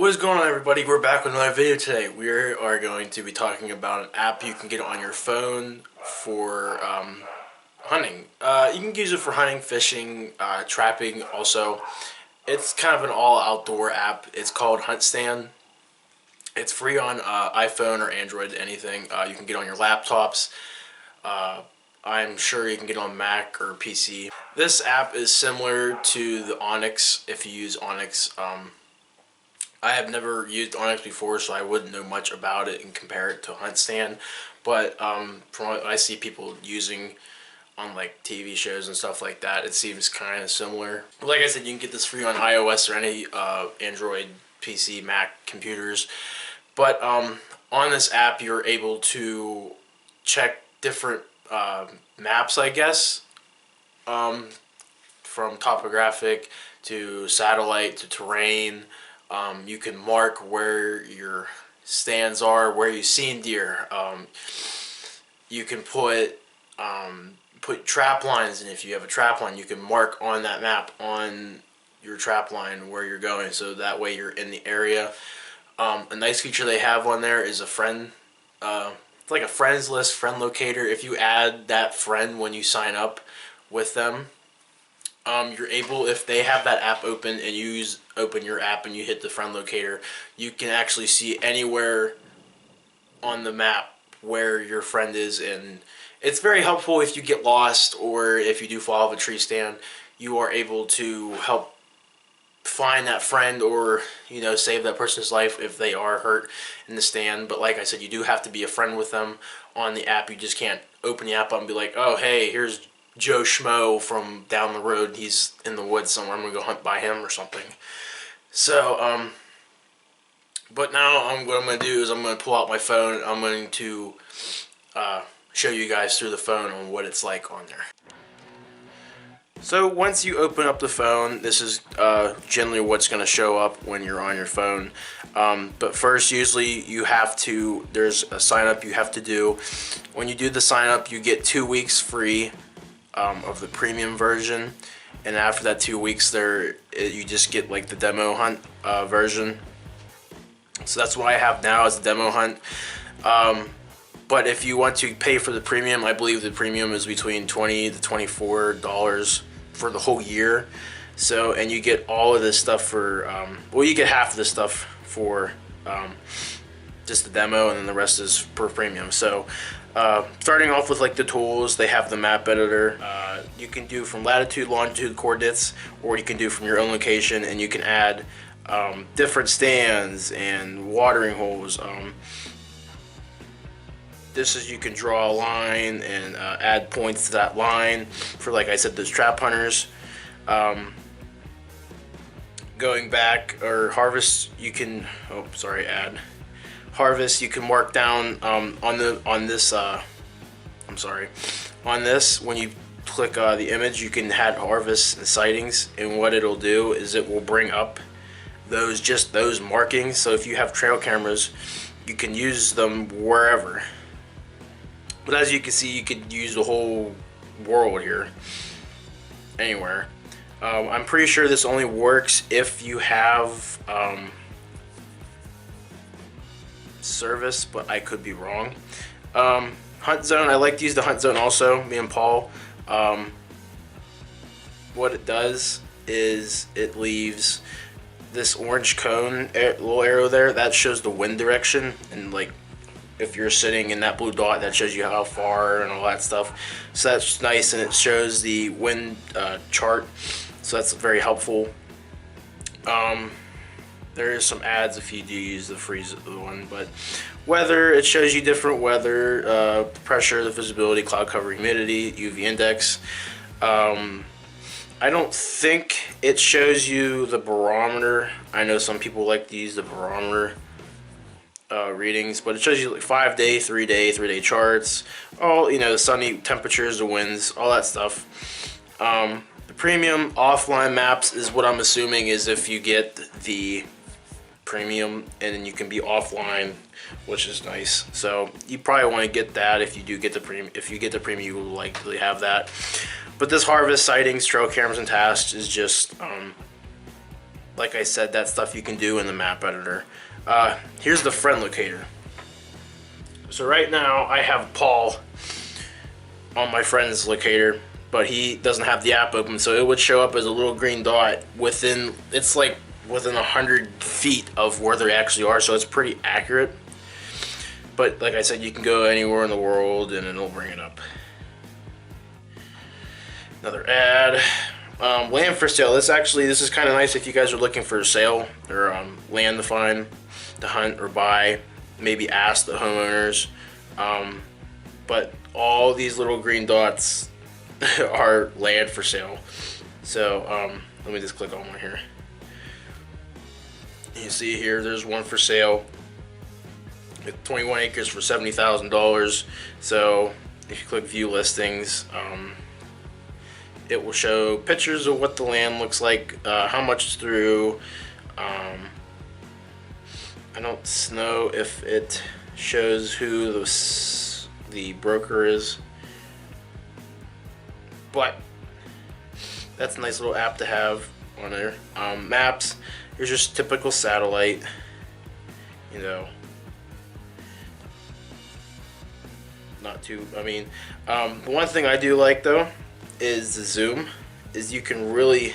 What is going on, everybody? We're back with another video today. We are going to be talking about an app you can get on your phone for hunting. You can use it for hunting, fishing, trapping also. It's kind of an all-outdoor app. It's called HuntStand. It's free on iPhone or Android, anything. You can get on your laptops. I'm sure you can get on Mac or PC. This app is similar to the Onyx if you use Onyx. I have never used Onyx before, so I wouldn't know much about it and compare it to HuntStand. But from what I see people using on like TV shows and stuff like that, it seems kind of similar. But like I said, you can get this free on iOS or any Android, PC, Mac computers. But on this app, you're able to check different maps, I guess, from topographic to satellite to terrain. You can mark where your stands are, where you've seen deer. You can put trap lines, and if you have a trap line, you can mark on that map on your trap line where you're going, so that way you're in the area. A nice feature they have on there is a friend, it's like a friends list, friend locator. If you add that friend when you sign up with them, you're able, if they have that app open and you open your app and you hit the friend locator, you can actually see anywhere on the map where your friend is. And it's very helpful if you get lost or if you do fall off a tree stand. You are able to help find that friend, or save that person's life if they are hurt in the stand. But like I said, you do have to be a friend with them on the app. You just can't open the app up and be like, oh hey, here's Joe Schmo from down the road, he's in the woods somewhere, I'm gonna go hunt by him or something. So but now what I'm gonna do is I'm gonna pull out my phone. I'm going to show you guys through the phone on what it's like on there. So once you open up the phone, this is generally what's going to show up when you're on your phone. But first, usually there's a sign up you have to do. When you do the sign up, you get 2 weeks free of the premium version, and after that 2 weeks you just get like the demo hunt version. So that's what I have now, is the demo hunt. But if you want to pay for the premium, I believe the premium is between $20 to $24 for the whole year. So, and you get all of this stuff for well, you get half of this stuff for just the demo, and then the rest is per premium. So starting off with like the tools, they have the map editor. You can do from latitude, longitude coordinates, or you can do from your own location, and you can add different stands and watering holes. This is, you can draw a line and add points to that line for, like I said, those trap hunters. Going back, or harvest, you can add harvest, you can mark down on this, when you click the image, you can add harvest and sightings, and what it'll do is it will bring up those markings. So if you have trail cameras, you can use them wherever. But as you can see, you could use the whole world here, anywhere. I'm pretty sure this only works if you have service, but I could be wrong. Hunt zone, I like to use the hunt zone also, me and Paul. What it does is it leaves this orange cone, little arrow there, that shows the wind direction, and like if you're sitting in that blue dot, that shows you how far and all that stuff. So that's nice, and it shows the wind chart, so that's very helpful. There is some ads if you do use the free one, but weather, it shows you different weather, pressure, the visibility, cloud cover, humidity, UV index. I don't think it shows you the barometer. I know some people like to use the barometer readings, but it shows you like 5 day, 3 day charts, all the sunny temperatures, the winds, all that stuff. The premium offline maps is what I'm assuming is if you get the premium, and then you can be offline, which is nice. So you probably want to get that if you do get the premium. If you get the premium, you will likely have that. But this harvest, sightings, trail cameras, and tasks is just like I said, that stuff you can do in the map editor. Here's the friend locator. So right now I have Paul on my friend's locator, but he doesn't have the app open, so it would show up as a little green dot within, it's like within 100 feet of where they actually are, so it's pretty accurate. But like I said, you can go anywhere in the world and it'll bring it up. Another ad. Land for sale. This is kind of nice if you guys are looking for a sale or land to find, to hunt or buy. Maybe ask the homeowners. But all these little green dots are land for sale. So let me just click on one here. You see here, there's one for sale. 21 acres for $70,000. So if you click view listings, it will show pictures of what the land looks like, how much it's through. I don't know if it shows who the broker is, but that's a nice little app to have on there. Maps, here's just typical satellite, you know. Not too, I mean, the one thing I do like though is the zoom, is you can really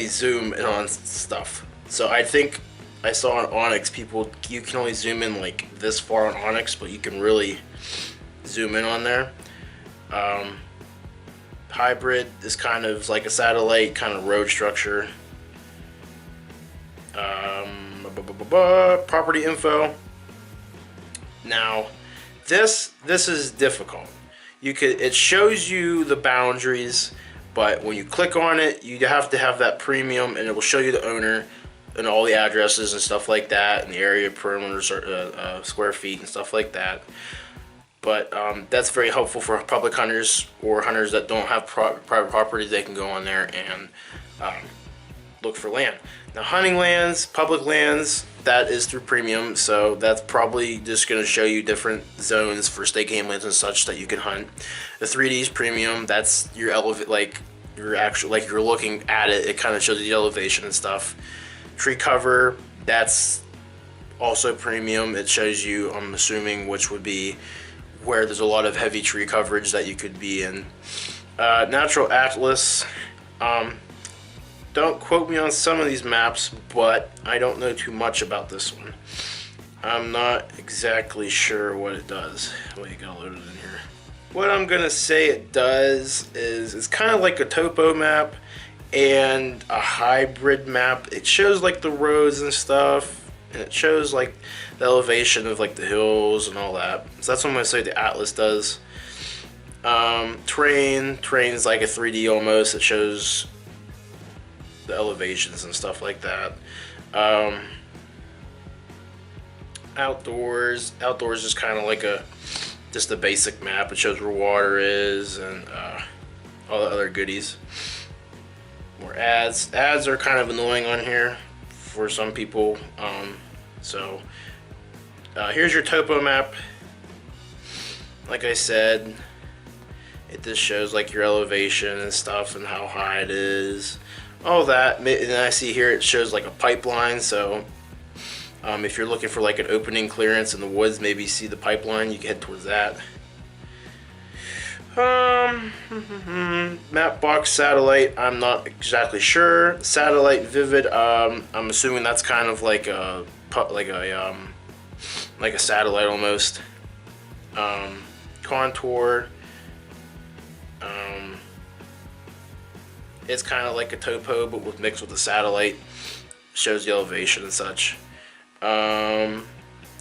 zoom in on stuff. So I think I saw on Onyx, you can only zoom in like this far on Onyx, but you can really zoom in on there. Hybrid is kind of like a satellite kind of road structure. Property info. Now this is difficult. It shows you the boundaries, but when you click on it, you have to have that premium, and it will show you the owner and all the addresses and stuff like that, and the area perimeters, square feet and stuff like that. But that's very helpful for public hunters or hunters that don't have private property. They can go on there and look for land. Now, hunting lands, public lands, that is through premium, so that's probably just going to show you different zones for state game lands and such that you can hunt. The 3D is premium. That's your like you're looking at it. It kind of shows you the elevation and stuff. Tree cover, that's also premium. It shows you, I'm assuming, which would be where there's a lot of heavy tree coverage that you could be in. Natural atlas. Don't quote me on some of these maps, but I don't know too much about this one. I'm not exactly sure what it does. Wait, I gotta load it in here. What I'm gonna say it does is it's kind of like a topo map and a hybrid map. It shows like the roads and stuff, and it shows like the elevation of like the hills and all that. So that's what I'm gonna say the atlas does. Terrain's like a 3D almost. It shows the elevations and stuff like that. Outdoors is kind of like just a basic map. It shows where water is and all the other goodies. More ads are kind of annoying on here for some people. So here's your topo map. Like I said, it just shows like your elevation and stuff and how high it is. All that, and then I see here it shows like a pipeline, so if you're looking for like an opening clearance in the woods, maybe you see the pipeline, you can head towards that. Map box satellite, I'm not exactly sure. Satellite vivid, I'm assuming that's kind of like a satellite almost. Contour, it's kind of like a topo, but mixed with a satellite. Shows the elevation and such. In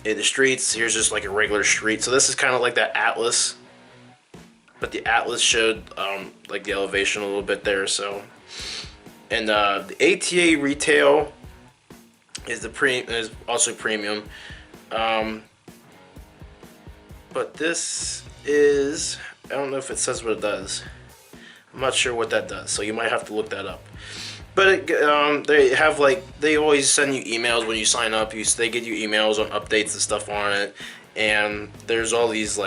the streets, here's just like a regular street. So this is kind of like that atlas, but the atlas showed like the elevation a little bit there. So, and the ATA retail is is also premium. But this is, I don't know if it says what it does. I'm not sure what that does, so you might have to look that up. But they have they always send you emails when you sign up. They get you emails on updates and stuff on it. And there's all these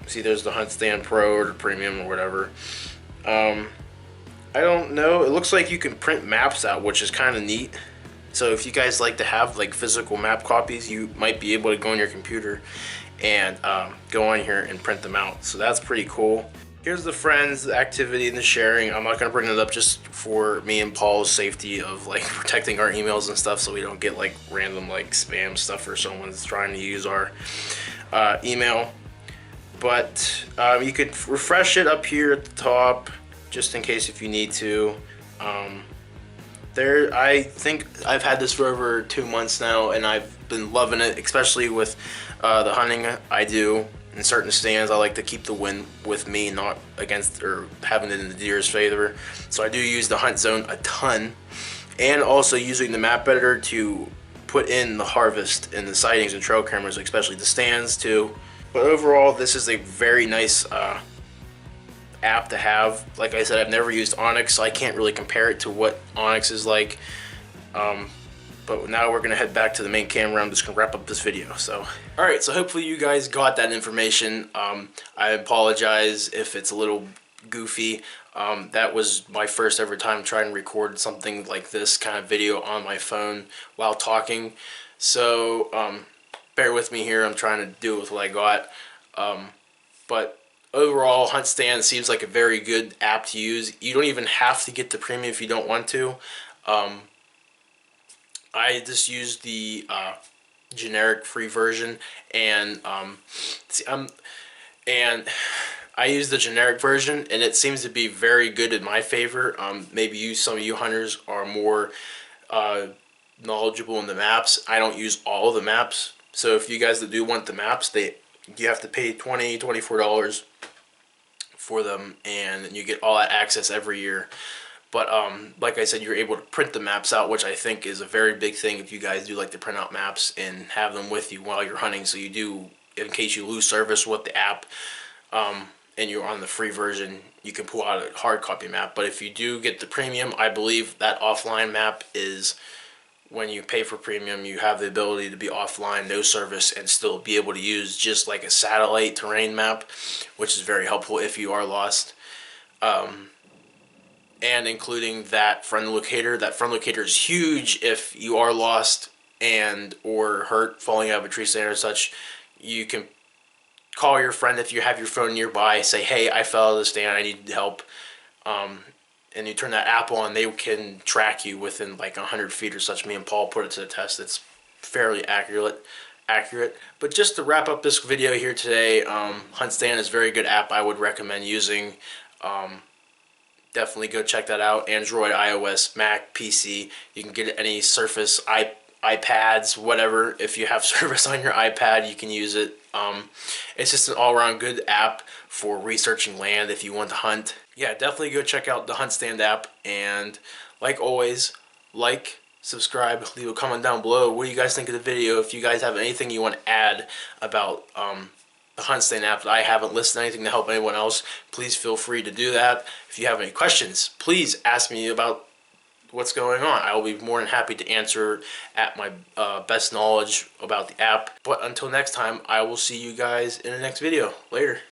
see, there's the HuntStand Pro or the Premium or whatever. I don't know. It looks like you can print maps out, which is kind of neat. So if you guys like to have like physical map copies, you might be able to go on your computer and go on here and print them out. So that's pretty cool. Here's the friends, the activity, and the sharing. I'm not gonna bring it up just for me and Paul's safety of like protecting our emails and stuff, so we don't get like random like spam stuff or someone's trying to use our email. But you could refresh it up here at the top, just in case if you need to. I think I've had this for over 2 months now, and I've been loving it, especially with the hunting I do in certain stands. I like to keep the wind with me, not against or having it in the deer's favor. So I do use the hunt zone a ton, and also using the map editor to put in the harvest and the sightings and trail cameras, especially the stands too. But overall, this is a very nice app to have. Like I said, I've never used Onyx, so I can't really compare it to what Onyx is like. But now we're gonna head back to the main camera. I'm just gonna wrap up this video. So, all right. So hopefully you guys got that information. I apologize if it's a little goofy. That was my first ever time trying to record something like this kind of video on my phone while talking. So bear with me here. I'm trying to do it with what I got. But overall, HuntStand seems like a very good app to use. You don't even have to get the premium if you don't want to. I just used the generic free version, and I use the generic version, and it seems to be very good in my favor. Maybe some of you hunters are more knowledgeable in the maps. I don't use all of the maps, so if you guys that do want the maps, you have to pay $20, $24 for them, and you get all that access every year. But like I said, you're able to print the maps out, which I think is a very big thing if you guys do like to print out maps and have them with you while you're hunting. So you do, in case you lose service with the app and you're on the free version, you can pull out a hard copy map. But if you do get the premium, I believe that offline map is when you pay for premium, you have the ability to be offline, no service, and still be able to use just like a satellite terrain map, which is very helpful if you are lost. And including that friend locator. That friend locator is huge if you are lost and or hurt, falling out of a tree stand or such. You can call your friend if you have your phone nearby, say, hey, I fell out of the stand, I need help. And you turn that app on, they can track you within like 100 feet or such. Me and Paul put it to the test. It's fairly accurate. But just to wrap up this video here today, HuntStand is a very good app I would recommend using. Definitely go check that out. Android, iOS, Mac, PC. You can get it any Surface, iPads, whatever. If you have service on your iPad, you can use it. It's just an all-around good app for researching land if you want to hunt. Yeah, definitely go check out the HuntStand app. And like always, like, subscribe, leave a comment down below. What do you guys think of the video? If you guys have anything you want to add about the HuntStand app that I haven't listed anything to help anyone else, please feel free to do that. If you have any questions, please ask me about what's going on. I will be more than happy to answer at my best knowledge about the app. But until next time, I will see you guys in the next video. Later.